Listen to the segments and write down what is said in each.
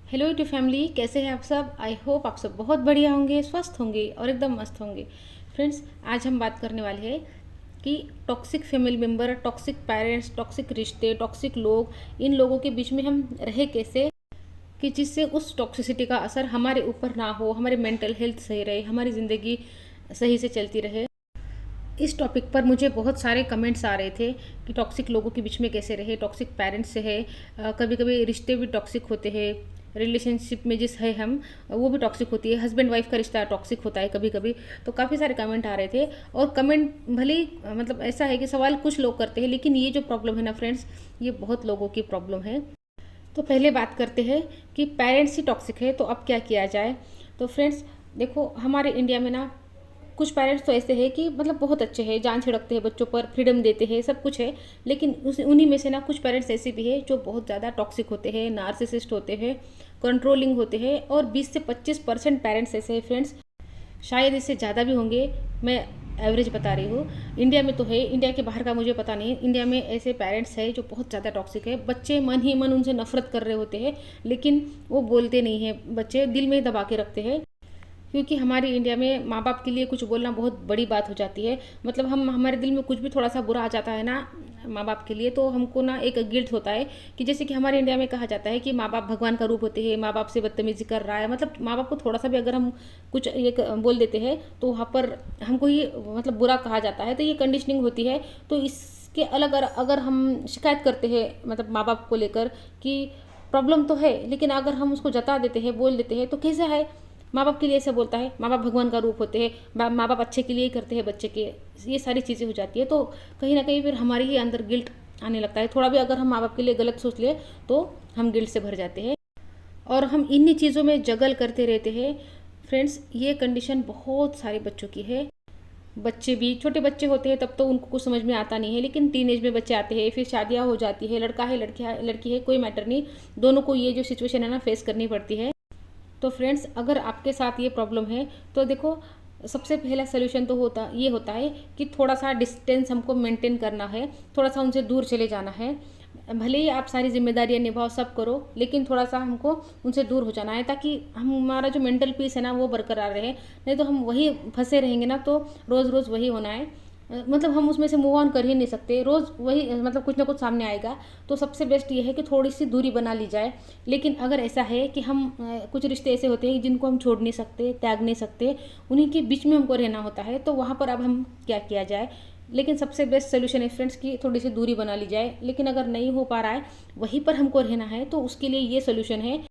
Hello YouTube family, कैसे हैं आप सब। आई होप आप सब बहुत बढ़िया होंगे, स्वस्थ होंगे और एकदम मस्त होंगे। फ्रेंड्स, आज हम बात करने वाले हैं कि toxic family member, toxic parents, toxic रिश्ते, टॉक्सिक लोग, इन लोगों के बीच में हम रहे कैसे, कि जिससे उस टॉक्सिसिटी का असर हमारे ऊपर ना हो, हमारे मेंटल हेल्थ सही रहे, हमारी ज़िंदगी सही से चलती रहे। इस टॉपिक पर मुझे बहुत सारे कमेंट्स आ रहे थे कि टॉक्सिक लोगों के बीच में कैसे रहे, टॉक्सिक पेरेंट्स से है, कभी कभी रिश्ते भी टॉक्सिक होते हैं, रिलेशनशिप में जिस है हम वो भी टॉक्सिक होती है, हस्बैंड वाइफ का रिश्ता टॉक्सिक होता है कभी कभी। तो काफ़ी सारे कमेंट आ रहे थे। और कमेंट भले ही मतलब ऐसा है कि सवाल कुछ लोग करते हैं, लेकिन ये जो प्रॉब्लम है ना फ्रेंड्स, ये बहुत लोगों की प्रॉब्लम है। तो पहले बात करते हैं कि पेरेंट्स ही टॉक्सिक है तो अब क्या किया जाए। तो फ्रेंड्स देखो, हमारे इंडिया में ना कुछ पेरेंट्स तो ऐसे हैं कि मतलब बहुत अच्छे हैं, जान छिड़कते हैं बच्चों पर, फ्रीडम देते हैं, सब कुछ है। लेकिन उस उन्हीं में से ना कुछ पेरेंट्स ऐसे भी हैं जो बहुत ज़्यादा टॉक्सिक होते हैं, नार्सिसिस्ट होते हैं, कंट्रोलिंग होते हैं। और 20 से 25% पेरेंट्स ऐसे हैं फ्रेंड्स, शायद इससे ज़्यादा भी होंगे, मैं एवरेज बता रही हूँ। इंडिया में तो है, इंडिया के बाहर का मुझे पता नहीं। इंडिया में ऐसे पेरेंट्स हैं जो बहुत ज़्यादा टॉक्सिक है। बच्चे मन ही मन उनसे नफरत कर रहे होते हैं, लेकिन वो बोलते नहीं हैं, बच्चे दिल में ही दबा के रखते हैं। क्योंकि हमारी इंडिया में माँ बाप के लिए कुछ बोलना बहुत बड़ी बात हो जाती है। मतलब हम हमारे दिल में कुछ भी थोड़ा सा बुरा आ जाता है ना माँ बाप के लिए, तो हमको ना एक गिल्ट होता है कि जैसे कि हमारे इंडिया में कहा जाता है कि माँ बाप भगवान का रूप होते हैं, माँ बाप से बदतमीजी कर रहा है। मतलब माँ बाप को थोड़ा सा भी अगर हम कुछ एक बोल देते हैं तो वहाँ पर हमको ही मतलब बुरा कहा जाता है। तो ये कंडीशनिंग होती है। तो इसके अलग अगर हम शिकायत करते हैं मतलब माँ बाप को लेकर कि प्रॉब्लम तो है, लेकिन अगर हम उसको जता देते हैं, बोल देते हैं, तो कैसा है, माँ बाप के लिए ऐसे बोलता है, माँ बाप भगवान का रूप होते हैं, माँ बाप अच्छे के लिए ही करते हैं बच्चे के, ये सारी चीज़ें हो जाती है। तो कहीं ना कहीं फिर हमारे ही अंदर गिल्ट आने लगता है। थोड़ा भी अगर हम माँ बाप के लिए गलत सोच ले तो हम गिल्ट से भर जाते हैं और हम इन्हीं चीज़ों में जगल करते रहते हैं। फ्रेंड्स, ये कंडीशन बहुत सारे बच्चों की है। बच्चे भी, छोटे बच्चे होते हैं तब तो उनको कुछ समझ में आता नहीं है, लेकिन टीनेज में बच्चे आते हैं, फिर शादियाँ हो जाती है, लड़का है लड़की है, कोई मैटर नहीं, दोनों को ये जो सिचुएशन है ना फेस करनी पड़ती है। तो फ्रेंड्स, अगर आपके साथ ये प्रॉब्लम है तो देखो, सबसे पहला सोल्यूशन तो होता है कि थोड़ा सा डिस्टेंस हमको मेंटेन करना है, थोड़ा सा उनसे दूर चले जाना है। भले ही आप सारी जिम्मेदारियां निभाओ, सब करो, लेकिन थोड़ा सा हमको उनसे दूर हो जाना है, ताकि हमारा जो मेंटल पीस है ना वो बरकरार रहे। नहीं तो हम वही फंसे रहेंगे ना, तो रोज़ रोज़ वही होना है। मतलब हम उसमें से मूव ऑन कर ही नहीं सकते, रोज़ वही मतलब कुछ ना कुछ सामने आएगा। तो सबसे बेस्ट ये है कि थोड़ी सी दूरी बना ली जाए। लेकिन अगर ऐसा है कि हम कुछ रिश्ते ऐसे होते हैं जिनको हम छोड़ नहीं सकते, त्याग नहीं सकते, उन्हीं के बीच में हमको रहना होता है, तो वहाँ पर अब हम क्या किया जाए। लेकिन सबसे बेस्ट सोल्यूशन है फ्रेंड्स कि थोड़ी सी दूरी बना ली जाए। लेकिन अगर नहीं हो पा रहा है, वहीं पर हमको रहना है, तो उसके लिए ये सोल्यूशन है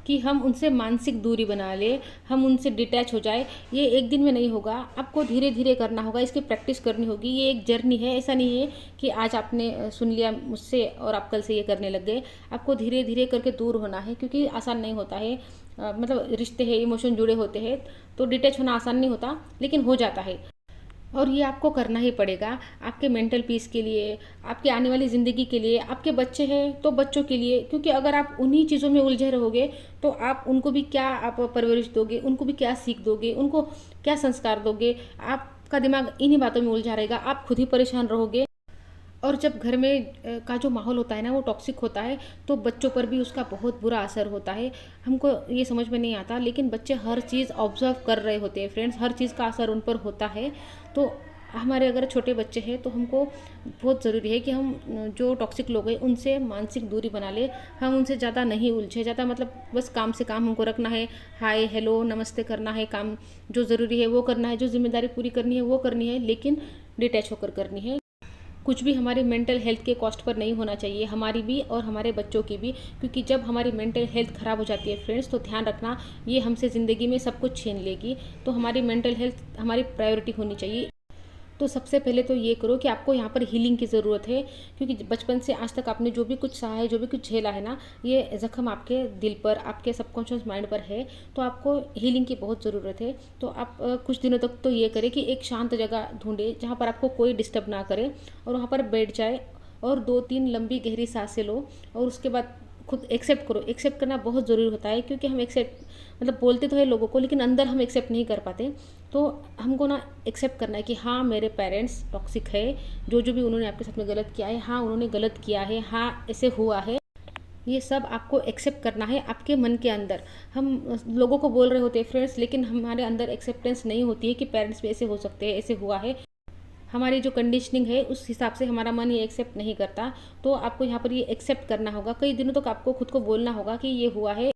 कि हम उनसे मानसिक दूरी बना ले, हम उनसे डिटैच हो जाए। ये एक दिन में नहीं होगा, आपको धीरे धीरे करना होगा, इसकी प्रैक्टिस करनी होगी। ये एक जर्नी है, ऐसा नहीं है कि आज आपने सुन लिया मुझसे और आप कल से ये करने लग गए। आपको धीरे धीरे करके दूर होना है, क्योंकि आसान नहीं होता है। मतलब रिश्ते हैं, इमोशन जुड़े होते हैं, तो डिटैच होना आसान नहीं होता, लेकिन हो जाता है। और ये आपको करना ही पड़ेगा, आपके मेंटल पीस के लिए, आपके आने वाली ज़िंदगी के लिए। आपके बच्चे हैं तो बच्चों के लिए, क्योंकि अगर आप उन्हीं चीज़ों में उलझे रहोगे तो आप उनको भी क्या आप परवरिश दोगे, उनको भी क्या सीख दोगे, उनको क्या संस्कार दोगे। आपका दिमाग इन्हीं बातों में उलझा रहेगा, आप खुद ही परेशान रहोगे। और जब घर में का जो माहौल होता है ना वो टॉक्सिक होता है, तो बच्चों पर भी उसका बहुत बुरा असर होता है। हमको ये समझ में नहीं आता, लेकिन बच्चे हर चीज़ ऑब्जर्व कर रहे होते हैं फ्रेंड्स, हर चीज़ का असर उन पर होता है। तो हमारे अगर छोटे बच्चे हैं तो हमको बहुत ज़रूरी है कि हम जो टॉक्सिक लोग हैं उनसे मानसिक दूरी बना ले। हम उनसे ज़्यादा नहीं उलझे, ज़्यादा मतलब बस काम से काम हमको रखना है, हाय हेलो नमस्ते करना है, काम जो ज़रूरी है वो करना है, जो जिम्मेदारी पूरी करनी है वो करनी है, लेकिन डिटैच होकर करनी है। कुछ भी हमारे मेंटल हेल्थ के कॉस्ट पर नहीं होना चाहिए, हमारी भी और हमारे बच्चों की भी। क्योंकि जब हमारी मेंटल हेल्थ ख़राब हो जाती है फ्रेंड्स, तो ध्यान रखना, ये हमसे ज़िंदगी में सब कुछ छीन लेगी। तो हमारी मेंटल हेल्थ हमारी प्रायोरिटी होनी चाहिए। तो सबसे पहले तो ये करो कि आपको यहाँ पर हीलिंग की ज़रूरत है, क्योंकि बचपन से आज तक आपने जो भी कुछ सहा है, जो भी कुछ झेला है ना, ये ज़ख्म आपके दिल पर, आपके सबकॉन्शियस माइंड पर है। तो आपको हीलिंग की बहुत ज़रूरत है। तो आप कुछ दिनों तक तो ये करें कि एक शांत जगह ढूंढे जहाँ पर आपको कोई डिस्टर्ब ना करे, और वहाँ पर बैठ जाए और 2-3 लंबी गहरी सांसें लो। और उसके बाद खुद एक्सेप्ट करो। एक्सेप्ट करना बहुत ज़रूरी होता है, क्योंकि हम एक्सेप्ट मतलब बोलते तो है लोगों को, लेकिन अंदर हम एक्सेप्ट नहीं कर पाते। तो हमको ना एक्सेप्ट करना है कि हाँ, मेरे पेरेंट्स टॉक्सिक है, जो जो भी उन्होंने आपके साथ में गलत किया है, हाँ उन्होंने गलत किया है, हाँ ऐसे हुआ है, ये सब आपको एक्सेप्ट करना है आपके मन के अंदर। हम लोगों को बोल रहे होते हैं फ्रेंड्स, लेकिन हमारे अंदर एक्सेप्टेंस नहीं होती है कि पेरेंट्स भी ऐसे हो सकते हैं, ऐसे हुआ है। हमारी जो कंडीशनिंग है उस हिसाब से हमारा मन ये एक्सेप्ट नहीं करता। तो आपको यहाँ पर ये एक्सेप्ट करना होगा। कई दिनों तक आपको खुद को बोलना होगा कि ये हुआ है,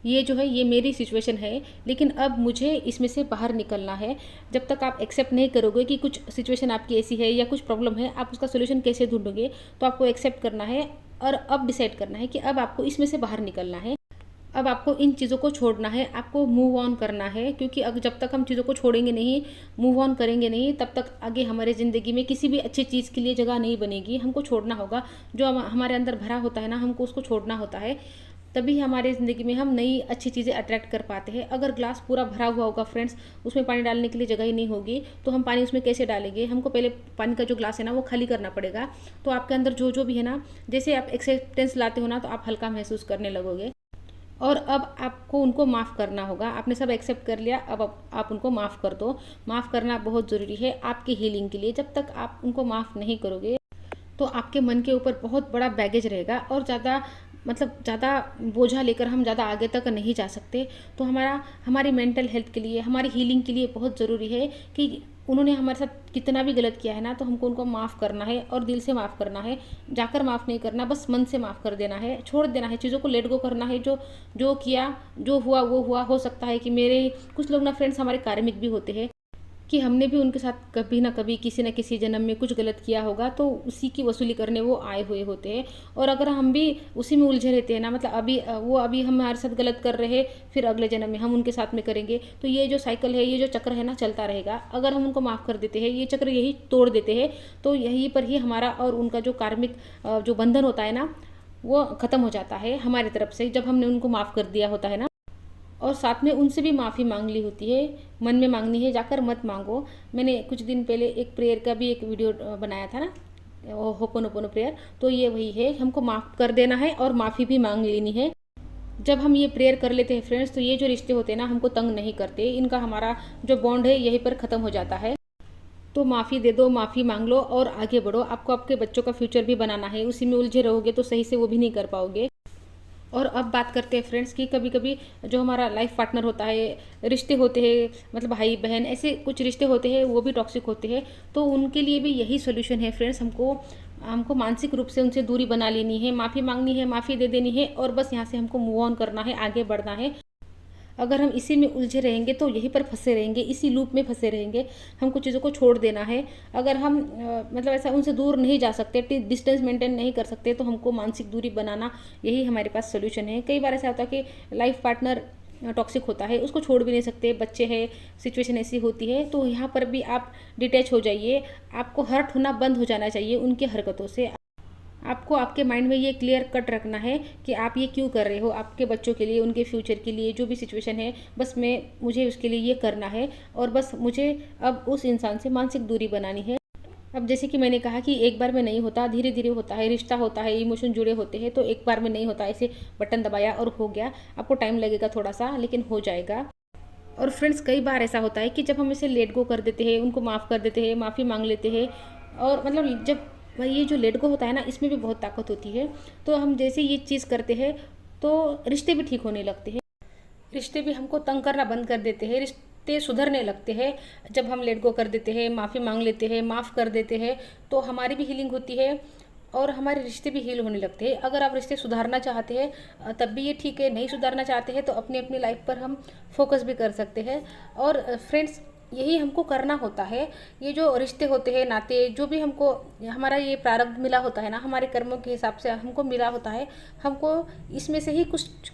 ये जो है ये मेरी सिचुएशन है, लेकिन अब मुझे इसमें से बाहर निकलना है। जब तक आप एक्सेप्ट नहीं करोगे कि कुछ सिचुएशन आपकी ऐसी है या कुछ प्रॉब्लम है, आप उसका सोल्यूशन कैसे ढूंढोगे। तो आपको एक्सेप्ट करना है और अब डिसाइड करना है कि अब आपको इसमें से बाहर निकलना है। अब आपको इन चीज़ों को छोड़ना है, आपको मूव ऑन करना है। क्योंकि अगर जब तक हम चीज़ों को छोड़ेंगे नहीं, मूव ऑन करेंगे नहीं, तब तक आगे हमारे ज़िंदगी में किसी भी अच्छी चीज़ के लिए जगह नहीं बनेगी। हमको छोड़ना होगा जो हमारे अंदर भरा होता है ना, हमको उसको छोड़ना होता है। तभी हमारे ज़िंदगी में हम नई अच्छी चीज़ें अट्रैक्ट कर पाते हैं। अगर ग्लास पूरा भरा हुआ होगा फ्रेंड्स, उसमें पानी डालने के लिए जगह ही नहीं होगी, तो हम पानी उसमें कैसे डालेंगे। हमको पहले पानी का जो ग्लास है ना वो खाली करना पड़ेगा। तो आपके अंदर जो जो भी है ना, जैसे आप एक्सेप्टेंस लाते हो ना, तो आप हल्का महसूस करने लगोगे। और अब आपको उनको माफ़ करना होगा। आपने सब एक्सेप्ट कर लिया, अब आप उनको माफ़ कर दो। माफ़ करना बहुत ज़रूरी है आपकी हीलिंग के लिए। जब तक आप उनको माफ़ नहीं करोगे तो आपके मन के ऊपर बहुत बड़ा बैगेज रहेगा और ज़्यादा बोझा लेकर हम ज़्यादा आगे तक नहीं जा सकते। तो हमारी मेंटल हेल्थ के लिए, हमारी हीलिंग के लिए बहुत ज़रूरी है कि उन्होंने हमारे साथ कितना भी गलत किया है ना, तो हमको उनको माफ़ करना है और दिल से माफ़ करना है। जाकर माफ़ नहीं करना, बस मन से माफ़ कर देना है, छोड़ देना है, चीज़ों को लेट गो करना है। जो जो किया, जो हुआ वो हुआ। हो सकता है कि मेरे कुछ लोग ना फ्रेंड्स हमारे कार्मिक भी होते हैं, कि हमने भी उनके साथ कभी ना कभी किसी न किसी जन्म में कुछ गलत किया होगा, तो उसी की वसूली करने वो आए हुए होते हैं। और अगर हम भी उसी में उलझे रहते हैं ना, मतलब अभी हमारे साथ गलत कर रहे हैं, फिर अगले जन्म में हम उनके साथ में करेंगे, तो ये जो साइकिल है, ये जो चक्र है ना, चलता रहेगा। अगर हम उनको माफ़ कर देते हैं, ये चक्र यही तोड़ देते हैं, तो यहीं पर ही हमारा और उनका जो कार्मिक जो बंधन होता है ना, वो ख़त्म हो जाता है हमारी तरफ से, जब हमने उनको माफ़ कर दिया होता है ना। और साथ में उनसे भी माफ़ी मांग ली होती है। मन में मांगनी है, जाकर मत मांगो। मैंने कुछ दिन पहले एक प्रेयर का भी एक वीडियो बनाया था ना, होपोनोपोनो प्रेयर, तो ये वही है, हमको माफ़ कर देना है और माफ़ी भी मांग लेनी है। जब हम ये प्रेयर कर लेते हैं फ्रेंड्स, तो ये जो रिश्ते होते हैं ना, हमको तंग नहीं करते। इनका हमारा जो बॉन्ड है यहीं पर ख़त्म हो जाता है। तो माफ़ी दे दो, माफ़ी मांग लो और आगे बढ़ो। आपको आपके बच्चों का फ्यूचर भी बनाना है, उसी में उलझे रहोगे तो सही से वो भी नहीं कर पाओगे। और अब बात करते हैं फ्रेंड्स की, कभी कभी जो हमारा लाइफ पार्टनर होता है, रिश्ते होते हैं, मतलब भाई बहन, ऐसे कुछ रिश्ते होते हैं, वो भी टॉक्सिक होते हैं। तो उनके लिए भी यही सोल्यूशन है फ्रेंड्स। हमको मानसिक रूप से उनसे दूरी बना लेनी है, माफ़ी मांगनी है, माफ़ी दे देनी है, और बस यहाँ से हमको मूव ऑन करना है, आगे बढ़ना है। अगर हम इसी में उलझे रहेंगे तो यहीं पर फंसे रहेंगे, इसी लूप में फंसे रहेंगे। हमको चीज़ों को छोड़ देना है। अगर हम मतलब ऐसा उनसे दूर नहीं जा सकते, डिस्टेंस मेंटेन नहीं कर सकते, तो हमको मानसिक दूरी बनाना, यही हमारे पास सोल्यूशन है। कई बार ऐसा होता है कि लाइफ पार्टनर टॉक्सिक होता है, उसको छोड़ भी नहीं सकते, बच्चे हैं, सिचुएशन ऐसी होती है, तो यहाँ पर भी आप डिटैच हो जाइए। आपको हर्ट होना बंद हो जाना चाहिए उनकी हरकतों से। आपको आपके माइंड में ये क्लियर कट रखना है कि आप ये क्यों कर रहे हो, आपके बच्चों के लिए, उनके फ्यूचर के लिए, जो भी सिचुएशन है, बस मुझे उसके लिए ये करना है, और बस मुझे अब उस इंसान से मानसिक दूरी बनानी है। अब जैसे कि मैंने कहा कि एक बार में नहीं होता, धीरे धीरे होता है। रिश्ता होता है, इमोशन जुड़े होते हैं, तो एक बार में नहीं होता ऐसे बटन दबाया और हो गया। आपको टाइम लगेगा थोड़ा सा, लेकिन हो जाएगा। और फ्रेंड्स कई बार ऐसा होता है कि जब हम इसे लेट गो कर देते हैं, उनको माफ़ कर देते हैं, माफ़ी मांग लेते हैं, और मतलब जब ये जो लेट गो होता है ना, इसमें भी बहुत ताकत होती है। तो हम जैसे ये चीज़ करते हैं तो रिश्ते भी ठीक होने लगते हैं, रिश्ते भी हमको तंग करना बंद कर देते हैं, रिश्ते सुधरने लगते हैं। जब हम लेट गो कर देते हैं, माफ़ी मांग लेते हैं, माफ़ कर देते हैं, तो हमारी भी हीलिंग होती है और हमारे रिश्ते भी हील होने लगते हैं। अगर आप रिश्ते सुधारना चाहते हैं तब भी ये ठीक है, नहीं सुधारना चाहते हैं तो अपनी अपनी लाइफ पर हम फोकस भी कर सकते हैं। और फ्रेंड्स यही हमको करना होता है। ये जो रिश्ते होते हैं, नाते, जो भी हमको हमारा ये प्रारब्ध मिला होता है ना, हमारे कर्मों के हिसाब से हमको मिला होता है, हमको इसमें से ही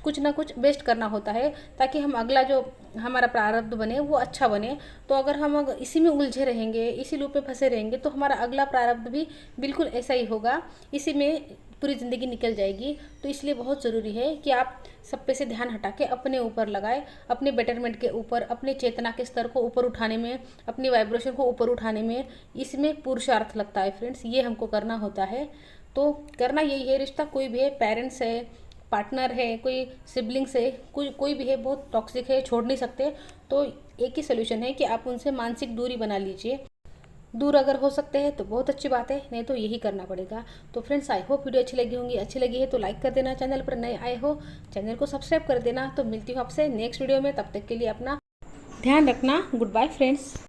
कुछ ना कुछ बेस्ट करना होता है, ताकि हम अगला जो हमारा प्रारब्ध बने वो अच्छा बने। तो अगर हम इसी में उलझे रहेंगे, इसी लूप में फंसे रहेंगे, तो हमारा अगला प्रारब्ध भी बिल्कुल ऐसा ही होगा, इसी में पूरी ज़िंदगी निकल जाएगी। तो इसलिए बहुत ज़रूरी है कि आप सब पे से ध्यान हटा के अपने ऊपर लगाए, अपने बेटरमेंट के ऊपर, अपने चेतना के स्तर को ऊपर उठाने में, अपनी वाइब्रेशन को ऊपर उठाने में, इसमें पुरुषार्थ लगता है फ्रेंड्स। ये हमको करना होता है। तो करना यही है। रिश्ता कोई भी है, पेरेंट्स है, पार्टनर है, कोई सिबलिंग्स है, कोई भी है, बहुत टॉक्सिक है, छोड़ नहीं सकते, तो एक ही सोल्यूशन है कि आप उनसे मानसिक दूरी बना लीजिए। दूर अगर हो सकते हैं तो बहुत अच्छी बात है, नहीं तो यही करना पड़ेगा। तो फ्रेंड्स, आई होप वीडियो अच्छी लगी होंगी। अच्छी लगी है तो लाइक कर देना, चैनल पर नए आए हो चैनल को सब्सक्राइब कर देना। तो मिलती हूँ आपसे नेक्स्ट वीडियो में, तब तक के लिए अपना ध्यान रखना। Goodbye friends.